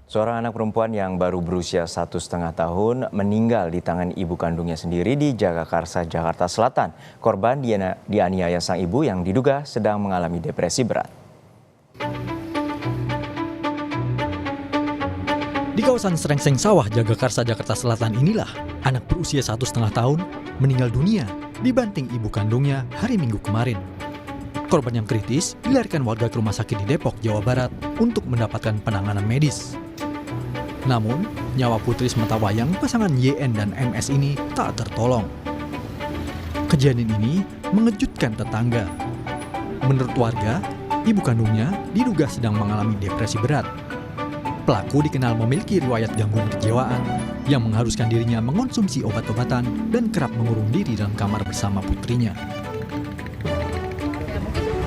Seorang anak perempuan yang baru berusia 1,5 tahun meninggal di tangan ibu kandungnya sendiri di Jagakarsa, Jakarta Selatan. Korban dianiaya sang ibu yang diduga sedang mengalami depresi berat. Di kawasan Srengseng Sawah, Jagakarsa, Jakarta Selatan inilah anak berusia 1,5 tahun meninggal dunia dibanting ibu kandungnya hari Minggu kemarin. Korban yang kritis dilarikan warga ke rumah sakit di Depok, Jawa Barat untuk mendapatkan penanganan medis. Namun, nyawa putri sematawayang pasangan YN dan MS ini tak tertolong. Kejadian ini mengejutkan tetangga. Menurut warga, ibu kandungnya diduga sedang mengalami depresi berat. Pelaku dikenal memiliki riwayat gangguan kejiwaan yang mengharuskan dirinya mengonsumsi obat-obatan dan kerap mengurung diri dalam kamar bersama putrinya.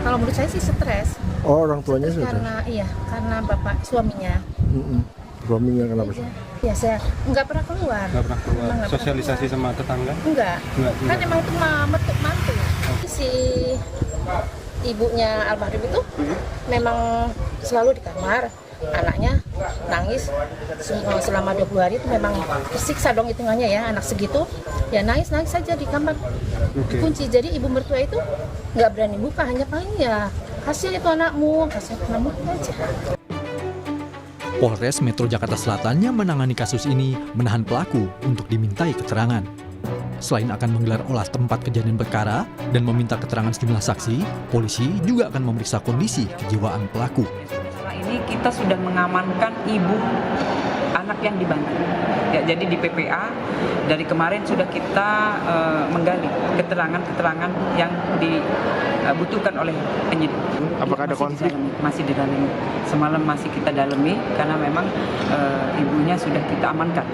Kalau menurut saya sih stres. Oh, orang tuanya stres? Karena bapak suaminya. Suaminya kenapa sih? Ya, saya nggak pernah keluar. Sosialisasi sama tetangga? Enggak. Kan emang itu mantu. Si ibunya almarhum itu memang selalu di kamar. Anaknya nangis selama 20 hari itu memang tersiksa dong hitungannya ya, anak segitu ya nangis saja di kamar dikunci. Jadi ibu mertua itu nggak berani buka, hanya paling ya kasihan itu anakmu aja. Polres Metro Jakarta Selatan yang menangani kasus ini menahan pelaku untuk dimintai keterangan. Selain akan menggelar olah tempat kejadian perkara dan meminta keterangan sejumlah saksi, polisi juga akan memeriksa kondisi kejiwaan pelaku. Ini kita sudah mengamankan ibu anak yang dibantu. Ya, jadi di PPA dari kemarin sudah kita menggali keterangan yang dibutuhkan oleh penyidik. Apakah ada konflik? Masih didalami. Semalam masih kita dalami karena memang ibunya sudah kita amankan.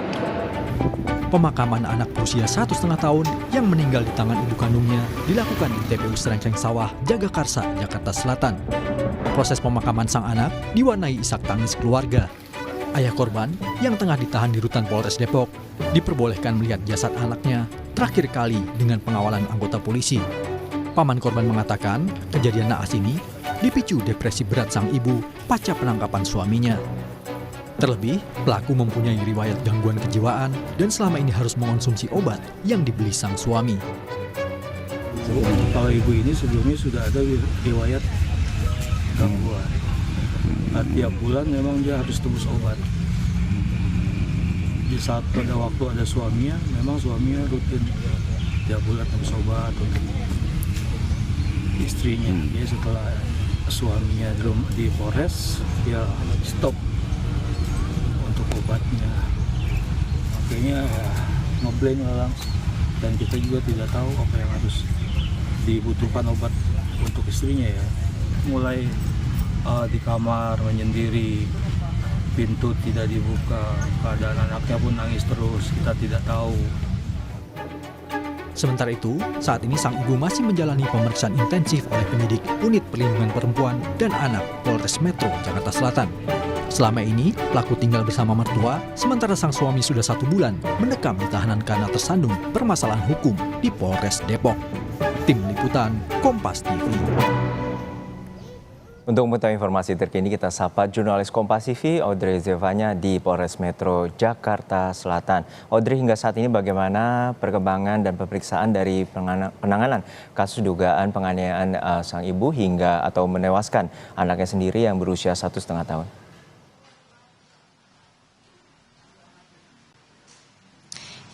Pemakaman anak berusia 1,5 tahun yang meninggal di tangan ibu kandungnya dilakukan di TPU Srengseng Sawah, Jagakarsa, Jakarta Selatan. Proses pemakaman sang anak diwarnai isak tangis keluarga. Ayah korban yang tengah ditahan di rutan Polres Depok diperbolehkan melihat jasad anaknya terakhir kali dengan pengawalan anggota polisi. Paman korban mengatakan kejadian naas ini dipicu depresi berat sang ibu pasca penangkapan suaminya. Terlebih, pelaku mempunyai riwayat gangguan kejiwaan dan selama ini harus mengonsumsi obat yang dibeli sang suami. Kalau ibu ini sebelumnya sudah ada riwayat gangguan. Tiap bulan memang dia harus tebus obat. Di saat pada waktu ada suaminya, memang suaminya rutin tiap bulan tebus obat untuk istrinya. Jadi setelah suaminya di Polres, dia stop untuk obatnya. Makanya ngeblank langsung. Dan kita juga tidak tahu apa yang harus dibutuhkan obat untuk istrinya ya. Mulai di kamar menyendiri, pintu tidak dibuka, keadaan anaknya pun nangis terus, kita tidak tahu. Sementara itu, saat ini sang ibu masih menjalani pemeriksaan intensif oleh penyidik Unit Perlindungan Perempuan dan Anak Polres Metro Jakarta Selatan. Selama ini, pelaku tinggal bersama mertua, sementara sang suami sudah 1 bulan mendekam di tahanan karena tersandung permasalahan hukum di Polres Depok. Tim Liputan, Kompas TV. Untuk mengetahui informasi terkini, kita sapa jurnalis Kompas TV Audrey Zevanya di Polres Metro Jakarta Selatan. Audrey, hingga saat ini bagaimana perkembangan dan pemeriksaan dari penanganan kasus dugaan penganiayaan sang ibu hingga atau menewaskan anaknya sendiri yang berusia 1,5 tahun?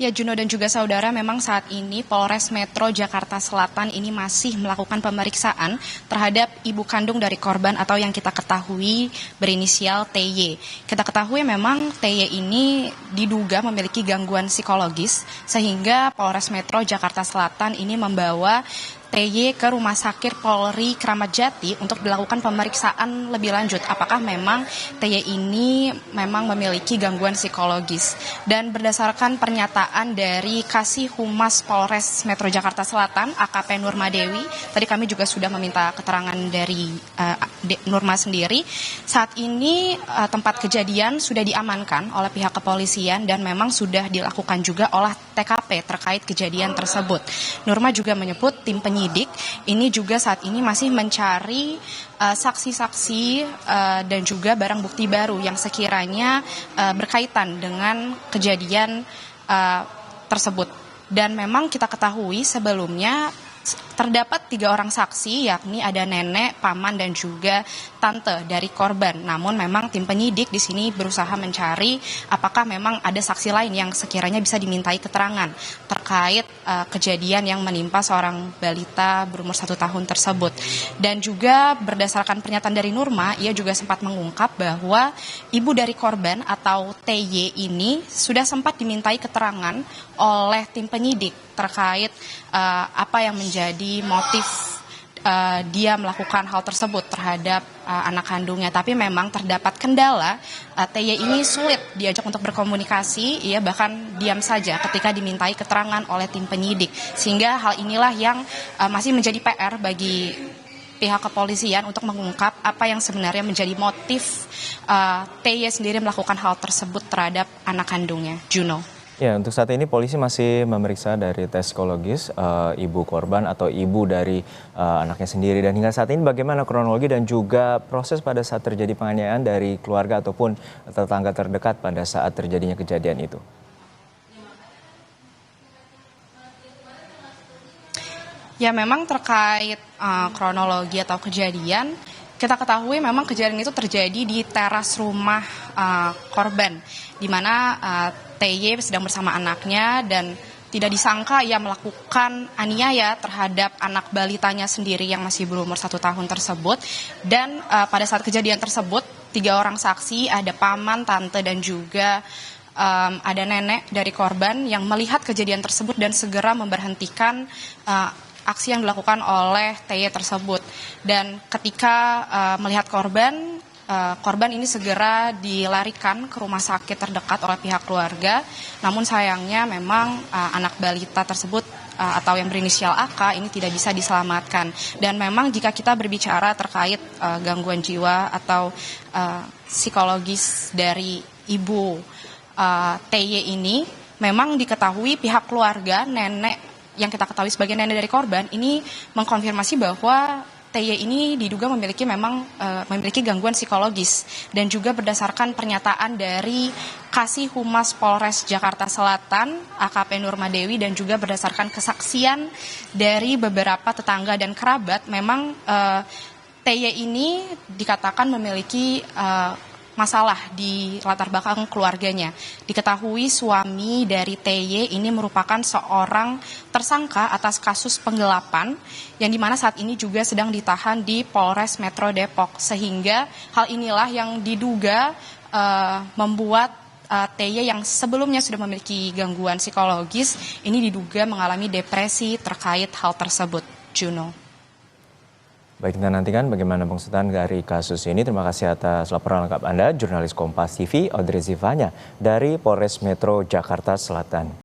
Ya, Juno dan juga saudara, memang saat ini Polres Metro Jakarta Selatan ini masih melakukan pemeriksaan terhadap ibu kandung dari korban atau yang kita ketahui berinisial TY. Kita ketahui memang TY ini diduga memiliki gangguan psikologis sehingga Polres Metro Jakarta Selatan ini membawa TY ke Rumah Sakit Polri Kramat Jati untuk dilakukan pemeriksaan lebih lanjut. Apakah memang TY ini memang memiliki gangguan psikologis. Dan berdasarkan pernyataan dari Kasih Humas Polres Metro Jakarta Selatan, AKP Nurma Dewi, tadi kami juga sudah meminta keterangan dari Nurma sendiri. Saat ini tempat kejadian sudah diamankan oleh pihak kepolisian dan memang sudah dilakukan juga olah TKP terkait kejadian tersebut. Nurma juga menyebut tim penyidik penyidik ini juga saat ini masih mencari saksi-saksi dan juga barang bukti baru yang sekiranya berkaitan dengan kejadian tersebut. Dan memang kita ketahui sebelumnya terdapat 3 orang saksi, yakni ada nenek, paman, dan juga tante dari korban. Namun memang tim penyidik di sini berusaha mencari apakah memang ada saksi lain yang sekiranya bisa dimintai keterangan terkait kejadian yang menimpa seorang balita berumur 1 tahun tersebut. Dan juga berdasarkan pernyataan dari Nurma, ia juga sempat mengungkap bahwa ibu dari korban atau TY ini sudah sempat dimintai keterangan oleh tim penyidik terkait apa yang menjadi motif dia melakukan hal tersebut terhadap anak kandungnya. Tapi memang terdapat kendala, TY ini sulit diajak untuk berkomunikasi, ia bahkan diam saja ketika dimintai keterangan oleh tim penyidik. Sehingga hal inilah yang masih menjadi PR bagi pihak kepolisian untuk mengungkap apa yang sebenarnya menjadi motif TY sendiri melakukan hal tersebut terhadap anak kandungnya. Juno. Ya, untuk saat ini polisi masih memeriksa dari tes psikologis ibu korban atau ibu dari anaknya sendiri. Dan hingga saat ini bagaimana kronologi dan juga proses pada saat terjadi penganiayaan dari keluarga ataupun tetangga terdekat pada saat terjadinya kejadian itu? Ya, memang terkait kronologi atau kejadian, kita ketahui memang kejadian itu terjadi di teras rumah korban, di mana TY sedang bersama anaknya dan tidak disangka ia melakukan aniaya terhadap anak balitanya sendiri yang masih berumur 1 tahun tersebut. Dan pada saat kejadian tersebut, 3 orang saksi, ada paman, tante, dan juga ada nenek dari korban yang melihat kejadian tersebut dan segera memberhentikan aksi yang dilakukan oleh TY tersebut. Dan ketika melihat korban ini segera dilarikan ke rumah sakit terdekat oleh pihak keluarga. Namun sayangnya memang anak balita tersebut atau yang berinisial AK ini tidak bisa diselamatkan. Dan memang jika kita berbicara terkait gangguan jiwa atau psikologis dari ibu TY ini, memang diketahui pihak keluarga, nenek yang kita ketahui sebagai nenek dari korban ini mengkonfirmasi bahwa TY ini diduga memiliki gangguan psikologis. Dan juga berdasarkan pernyataan dari Kasih Humas Polres Jakarta Selatan AKP Nurma Dewi dan juga berdasarkan kesaksian dari beberapa tetangga dan kerabat, memang TY ini dikatakan memiliki masalah di latar belakang keluarganya. Diketahui suami dari TY ini merupakan seorang tersangka atas kasus penggelapan yang dimana saat ini juga sedang ditahan di Polres Metro Depok. Sehingga hal inilah yang diduga membuat TY yang sebelumnya sudah memiliki gangguan psikologis ini diduga mengalami depresi terkait hal tersebut. Juno. Baik, kita nantikan bagaimana pengusutan dari kasus ini. Terima kasih atas laporan lengkap Anda, jurnalis Kompas TV Audrey Zivanya dari Polres Metro Jakarta Selatan.